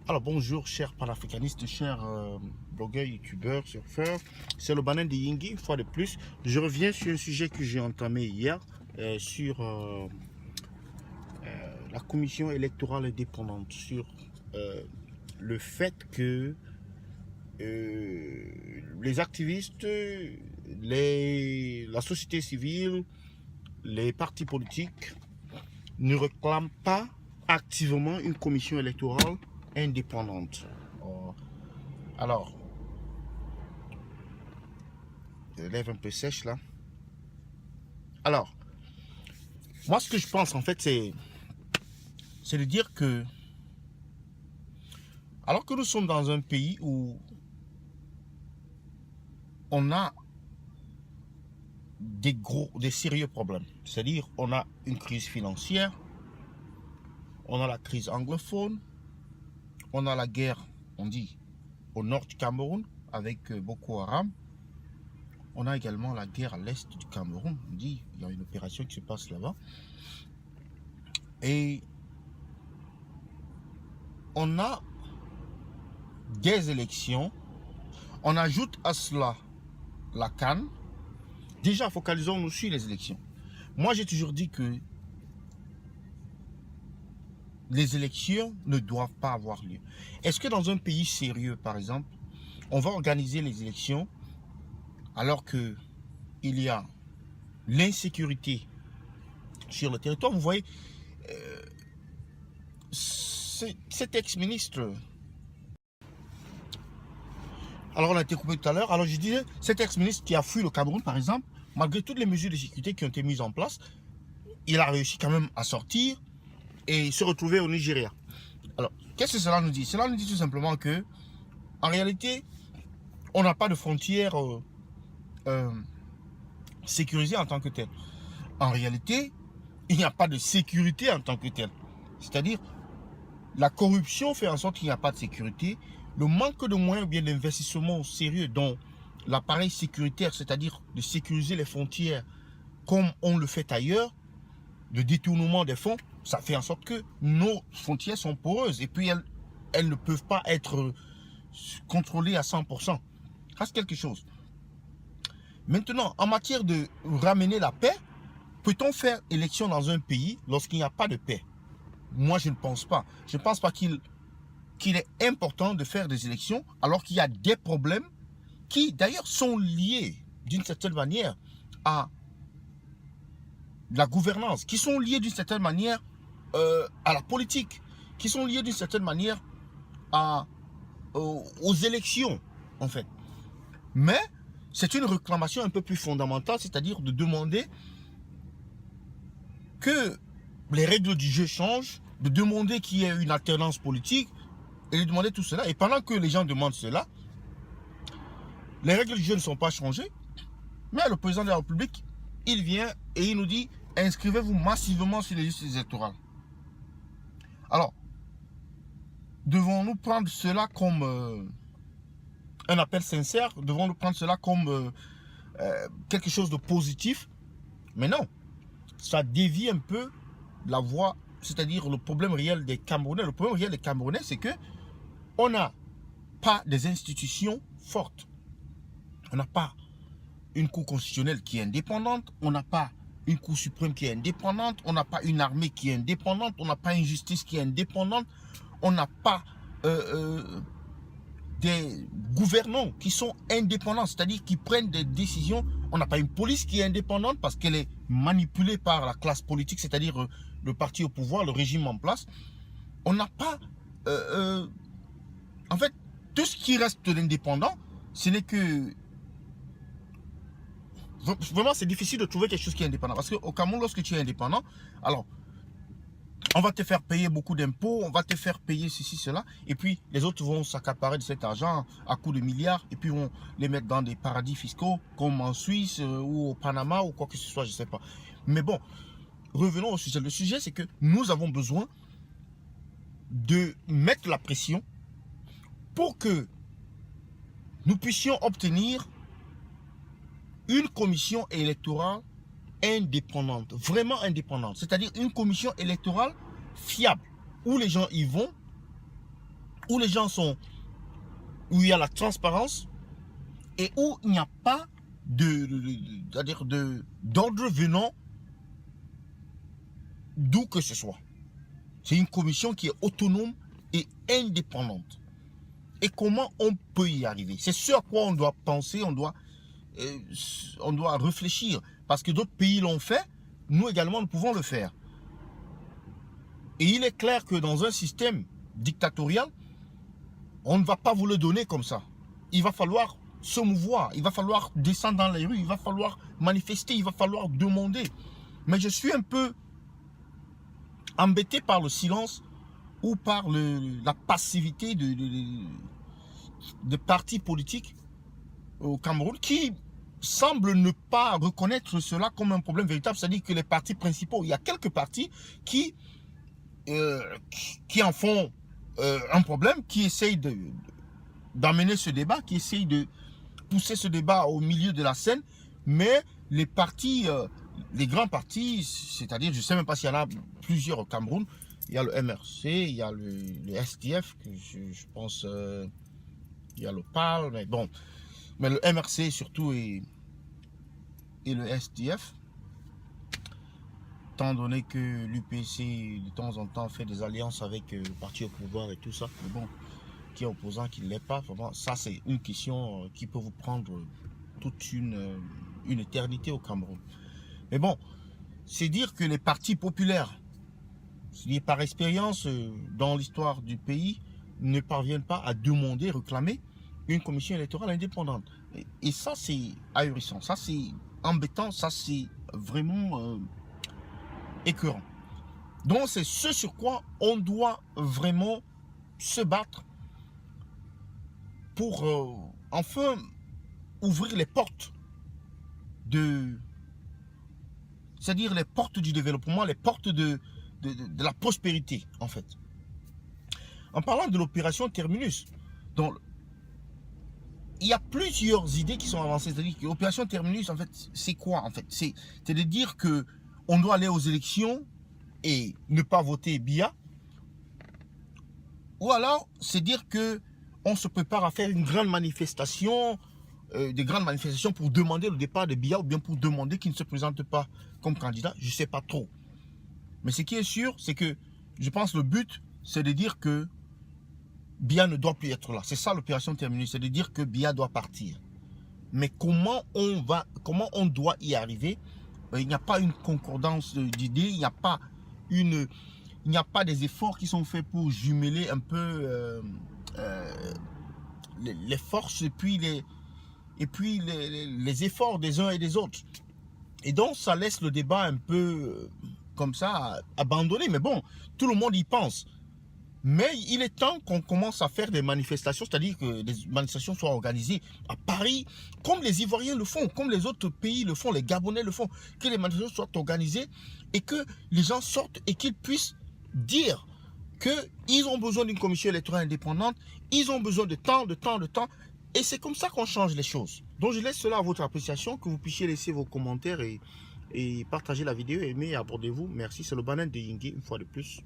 Alors bonjour chers panafricanistes, chers blogueurs, youtubeurs, surfeurs. C'est le Banin de Yingui, une fois de plus. Je reviens sur un sujet que j'ai entamé hier sur la commission électorale indépendante, sur le fait que les activistes, la société civile, les partis politiques ne réclament pas activement une commission électorale indépendante. Alors, les lèvres un peu sèches là. Alors, moi ce que je pense en fait c'est de dire que alors que nous sommes dans un pays où on a des sérieux problèmes, c'est-à-dire on a une crise financière, on a la crise anglophone, on a la guerre, on dit, au nord du Cameroun avec Boko Haram. On a également la guerre à l'est du Cameroun. On dit il y a une opération qui se passe là-bas. Et on a des élections. On ajoute à cela la CAN. Déjà, focalisons-nous sur les élections. Moi, j'ai toujours dit que les élections ne doivent pas avoir lieu. Est-ce que dans un pays sérieux, par exemple, on va organiser les élections alors qu'il y a l'insécurité sur le territoire? Vous voyez, cet ex-ministre, alors on a été coupé tout à l'heure, alors je disais, cet ex-ministre qui a fui le Cameroun par exemple, malgré toutes les mesures de sécurité qui ont été mises en place, il a réussi quand même à sortir et se retrouver au Nigeria. Alors, qu'est-ce que cela nous dit? Cela nous dit tout simplement que, en réalité, on n'a pas de frontières sécurisées en tant que telles. En réalité, il n'y a pas de sécurité en tant que telle. C'est-à-dire, la corruption fait en sorte qu'il n'y a pas de sécurité. Le manque de moyens ou bien d'investissement sérieux dans l'appareil sécuritaire, c'est-à-dire de sécuriser les frontières comme on le fait ailleurs, le détournement des fonds, ça fait en sorte que nos frontières sont poreuses et puis elles ne peuvent pas être contrôlées à 100%. Ça, c'est quelque chose. Maintenant, en matière de ramener la paix, peut-on faire élection dans un pays lorsqu'il n'y a pas de paix? Moi, je ne pense pas. Je ne pense pas qu'il est important de faire des élections alors qu'il y a des problèmes qui, d'ailleurs, sont liés d'une certaine manière à la gouvernance, qui sont liés d'une certaine manière à la politique, qui sont liés d'une certaine manière aux élections, en fait. Mais c'est une réclamation un peu plus fondamentale, c'est-à-dire de demander que les règles du jeu changent, de demander qu'il y ait une alternance politique et de demander tout cela. Et pendant que les gens demandent cela, les règles du jeu ne sont pas changées, mais le président de la République, il vient et il nous dit inscrivez-vous massivement sur les listes électorales. Alors, devons-nous prendre cela comme un appel sincère? Devons-nous prendre cela comme quelque chose de positif? Mais non, ça dévie un peu la voie, c'est-à-dire le problème réel des Camerounais. Le problème réel des Camerounais, c'est que on n'a pas des institutions fortes. On n'a pas une cour constitutionnelle qui est indépendante, on n'a pas une cour suprême qui est indépendante, on n'a pas une armée qui est indépendante, on n'a pas une justice qui est indépendante, on n'a pas des gouvernants qui sont indépendants, c'est-à-dire qui prennent des décisions. On n'a pas une police qui est indépendante parce qu'elle est manipulée par la classe politique, c'est-à-dire le parti au pouvoir, le régime en place. On n'a pas... en fait, tout ce qui reste de l'indépendant, ce n'est que... Vraiment, c'est difficile de trouver quelque chose qui est indépendant. Parce qu'au Cameroun, lorsque tu es indépendant, alors, on va te faire payer beaucoup d'impôts, on va te faire payer ceci, cela, et puis les autres vont s'accaparer de cet argent à coups de milliards, et puis vont les mettre dans des paradis fiscaux, comme en Suisse ou au Panama, ou quoi que ce soit, je ne sais pas. Mais bon, revenons au sujet. Le sujet, c'est que nous avons besoin de mettre la pression pour que nous puissions obtenir une commission électorale indépendante, vraiment indépendante, c'est-à-dire une commission électorale fiable, où les gens y vont où les gens sont, où il y a la transparence et où il n'y a pas d'ordre venant d'où que ce soit. C'est une commission qui est autonome et indépendante. Et comment on peut y arriver? C'est ce à quoi on doit penser, on doit réfléchir. Parce que d'autres pays l'ont fait, nous également nous pouvons le faire. Et il est clair que dans un système dictatorial, on ne va pas vous le donner comme ça. Il va falloir se mouvoir, il va falloir descendre dans les rues, il va falloir manifester, il va falloir demander. Mais je suis un peu embêté par le silence ou par la passivité de partis politiques au Cameroun qui semblent ne pas reconnaître cela comme un problème véritable. C'est-à-dire que les partis principaux, il y a quelques partis qui en font un problème, qui essayent d'amener ce débat, qui essayent de pousser ce débat au milieu de la scène, mais les partis, les grands partis, c'est-à-dire, je ne sais même pas s'il y en a plusieurs au Cameroun, il y a le MRC, il y a le SDF, que je pense, il y a le PAL, mais bon, mais le MRC surtout et le SDF, étant donné que l'UPC de temps en temps fait des alliances avec le parti au pouvoir et tout ça, mais bon, qui est opposant, qui ne l'est pas, vraiment, ça c'est une question qui peut vous prendre toute une éternité au Cameroun. Mais bon, c'est dire que les partis populaires, par expérience dans l'histoire du pays, ne parviennent pas à demander, réclamer une commission électorale indépendante. Et ça c'est ahurissant, ça c'est embêtant, ça c'est vraiment écœurant. Donc c'est ce sur quoi on doit vraiment se battre pour enfin ouvrir les portes c'est-à-dire les portes du développement, les portes de la prospérité en fait. En parlant de l'opération Terminus, donc, il y a plusieurs idées qui sont avancées. C'est-à-dire que l'opération Terminus, en fait, c'est quoi en fait? C'est de dire que on doit aller aux élections et ne pas voter Biya. Ou alors, c'est dire que on se prépare à faire une grande manifestation, des grandes manifestations pour demander le départ de Biya ou bien pour demander qu'il ne se présente pas comme candidat. Je ne sais pas trop. Mais ce qui est sûr, c'est que je pense que le but, c'est de dire que Biya ne doit plus être là. C'est ça l'opération Terminus, c'est de dire que Biya doit partir. Mais comment on doit y arriver? Il n'y a pas une concordance d'idées, il n'y a pas des efforts qui sont faits pour jumeler un peu les forces et puis les efforts des uns et des autres. Et donc ça laisse le débat un peu comme ça abandonné. Mais bon, tout le monde y pense. Mais il est temps qu'on commence à faire des manifestations, c'est-à-dire que des manifestations soient organisées à Paris, comme les Ivoiriens le font, comme les autres pays le font, les Gabonais le font, que les manifestations soient organisées et que les gens sortent et qu'ils puissent dire qu'ils ont besoin d'une commission électorale indépendante, ils ont besoin de temps, et c'est comme ça qu'on change les choses. Donc je laisse cela à votre appréciation, que vous puissiez laisser vos commentaires et partager la vidéo, aimer et abordez-vous. Merci, c'est le Banane de Yingé, une fois de plus.